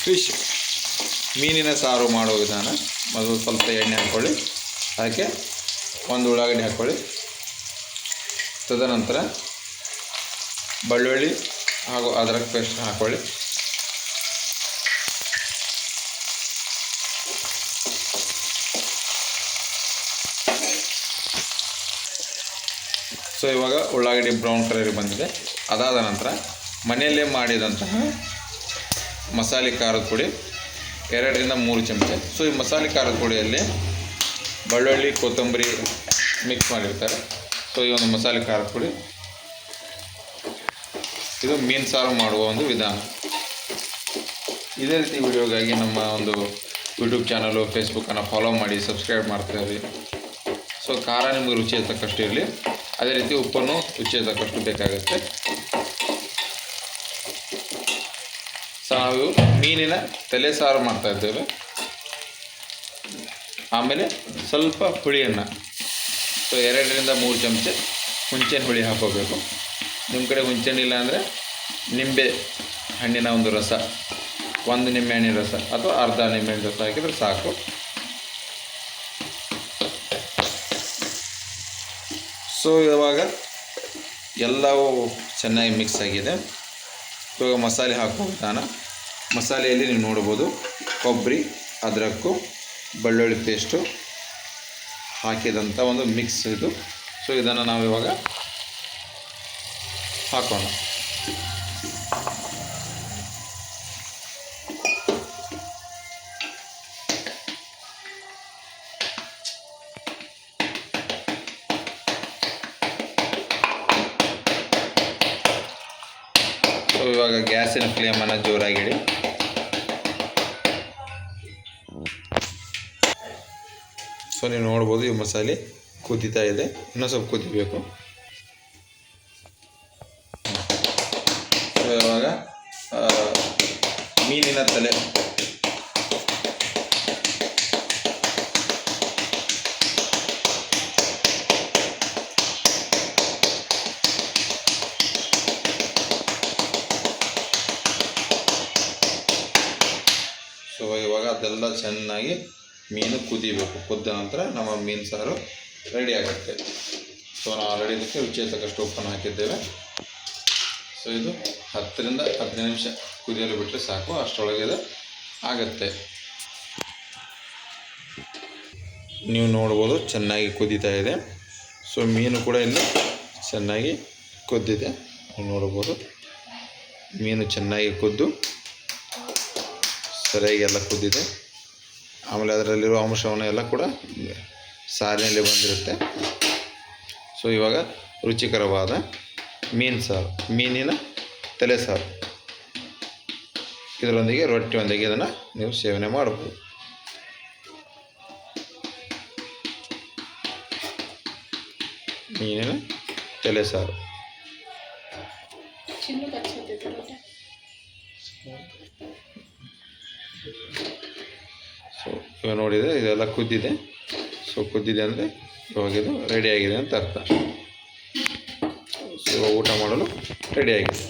Fish ಮೀನಿನ ಸಾರು ಮಾಡೋ ವಿಧಾನ. ಮೊದಲು ಸ್ವಲ್ಪ ಎಣ್ಣೆ ಹಾಕ್ಕೊಳ್ಳಿ, ಅದಕ್ಕೆ ಒಂದು ಉಳ್ಳಾಗಡ್ಡಿ ಹಾಕ್ಕೊಳ್ಳಿ. ತದನಂತರ ಬೆಳ್ಳುಳ್ಳಿ ಹಾಗೂ ಅದ್ರಕ್ ಪೇಸ್ಟ್ ಹಾಕ್ಕೊಳ್ಳಿ. ಸೊ ಇವಾಗ ಉಳ್ಳಾಗಡ್ಡಿ ಬ್ರೌನ್ ಕಲರಿಗೆ ಬಂದಿದೆ. ಅದಾದ ನಂತರ ಮನೆಯಲ್ಲೇ ಮಾಡಿದಂತಹ ಮಸಾಲೆ ಖಾರದ ಪುಡಿ 2ರಿಂದ 3 ಚಮಚ. ಸೊ ಈ ಮಸಾಲೆ ಖಾರದ ಪುಡಿಯಲ್ಲಿ ಬೆಳ್ಳುಳ್ಳಿ ಕೊತ್ತಂಬರಿ ಮಿಕ್ಸ್ ಮಾಡಿರ್ತಾರೆ. ಸೊ ಈ ಒಂದು ಮಸಾಲೆ ಖಾರದ ಪುಡಿ, ಇದು ಮೀನು ಸಾರು ಮಾಡುವ ಒಂದು ವಿಧಾನ. ಇದೇ ರೀತಿ ವಿಡಿಯೋಗಾಗಿ ನಮ್ಮ ಒಂದು ಯೂಟ್ಯೂಬ್ ಚಾನಲು, ಫೇಸ್ಬುಕ್ಕನ್ನು ಫಾಲೋ ಮಾಡಿ, ಸಬ್ಸ್ಕ್ರೈಬ್ ಮಾಡ್ತಾಯಿರಿ. ಸೊ ಖಾರ ನಿಮಗೆ ರುಚಿಗೆ ತಕ್ಕಷ್ಟು ಇರಲಿ, ಅದೇ ರೀತಿ ಉಪ್ಪನ್ನು ರುಚಿಗೆ ತಕ್ಕಷ್ಟು ಬೇಕಾಗುತ್ತೆ. ಸೊ ನಾವು ಮೀನಿನ ತಲೆ ಸಾರು ಮಾಡ್ತಾಯಿದ್ದೇವೆ. ಆಮೇಲೆ ಸ್ವಲ್ಪ ಹುಳಿಯನ್ನು, ಸೊ 2ರಿಂದ 3 ಚಮಚ ಹುಣಸೆಹಣ್ಣು ಹುಳಿ ಹಾಕೋಬೇಕು. ನಿಮ್ಮ ಕಡೆ ಹುಣಸೆಹಣ್ಣು ಇಲ್ಲ ಅಂದರೆ ನಿಂಬೆ ಹಣ್ಣಿನ ಒಂದು ರಸ, 1 ನಿಂಬೆಹಣ್ಣಿನ ರಸ ಅಥವಾ ಅರ್ಧ ನಿಂಬೆಹಣ್ಣಿನ ರಸ ಹಾಕಿದರೆ ಸಾಕು. ಸೊ ಇವಾಗ ಎಲ್ಲವೂ ಚೆನ್ನಾಗಿ ಮಿಕ್ಸ್ ಆಗಿದೆ. ಇವಾಗ ಮಸಾಲೆ ಹಾಕೋ ವಿಧಾನ. ಮಸಾಲೆಯಲ್ಲಿ ನೀವು ನೋಡ್ಬೋದು ಕೊಬ್ಬರಿ, ಅದ್ರಕ್ಕು, ಬೆಳ್ಳುಳ್ಳಿ ಪೇಸ್ಟು ಹಾಕಿದಂಥ ಒಂದು ಮಿಕ್ಸ್ ಇದು. ಸೊ ಇದನ್ನು ನಾವು ಇವಾಗ ಹಾಕೋಣ. ಸೊ ಇವಾಗ ಗ್ಯಾಸಿನ ಫ್ಲೇಮನ್ನು ಜೋರಾಗಿಡಿ. ಸೊ ನೀವು ನೋಡ್ಬೋದು ಈ ಮಸಾಲೆ ಕುದೀತಾ ಇದೆ, ಇನ್ನೂ ಸ್ವಲ್ಪ ಕುದಿಬೇಕು. ಸೊ ಇವಾಗ ಮೀನಿನ ತಲೆ, ಸೊ ಇವಾಗ ಅದೆಲ್ಲ ಚೆನ್ನಾಗಿ ಮೀನು ಕುದಿಬೇಕು. ಕುದ್ದ ನಂತರ ನಮ್ಮ ಮೀನು ಸಾರು ರೆಡಿ ಆಗುತ್ತೆ. ಸೊ ನಾವು ಆಲ್ರೆಡಿ ಇದಕ್ಕೆ ರುಚಿಗೆ ತಕ್ಕಷ್ಟು ಉಪ್ಪನ್ನು ಹಾಕಿದ್ದೇವೆ. ಸೊ ಇದು 10ರಿಂದ 15 ನಿಮಿಷ ಕುದಿಯಲು ಬಿಟ್ಟರೆ ಸಾಕು, ಅಷ್ಟರೊಳಗೆ ಇದು ಆಗುತ್ತೆ. ನೀವು ನೋಡ್ಬೋದು ಚೆನ್ನಾಗಿ ಕುದೀತಾ ಇದೆ. ಸೊ ಮೀನು ಕೂಡ ಇಲ್ಲಿ ಚೆನ್ನಾಗಿ ಕುದ್ದಿದೆ. ನೀವು ನೋಡ್ಬೋದು ಮೀನು ಚೆನ್ನಾಗಿ ಕುದ್ದು ಸರಿಯಾಗಿ ಎಲ್ಲ ಕುದ್ದಿದೆ. ಆಮೇಲೆ ಅದರಲ್ಲಿರೋ ಅಂಶವನ್ನು ಎಲ್ಲ ಕೂಡ ಸಾರಿನಲ್ಲಿ ಬಂದಿರುತ್ತೆ. ಸೊ ಇವಾಗ ರುಚಿಕರವಾದ ಮೀನು ಸಾರು, ಮೀನಿನ ತಲೆ ಸಾರು, ಇದರೊಂದಿಗೆ ರೊಟ್ಟಿಯೊಂದಿಗೆ ಇದನ್ನು ನೀವು ಸೇವನೆ ಮಾಡಬಹುದು. ಮೀನಿನ ತಲೆ ಸಾರು. ಸೊ ಇವಾಗ ನೋಡಿದರೆ ಇದೆಲ್ಲ ಕುದ್ದಿದೆ. ಸೊ ಕುದ್ದಿದೆ ಅಂದರೆ ಇವಾಗ ಇದು ರೆಡಿಯಾಗಿದೆ ಅಂತ ಅರ್ಥ. ಸೊ ಊಟ ಮಾಡಲು ರೆಡಿಯಾಗಿದೆ.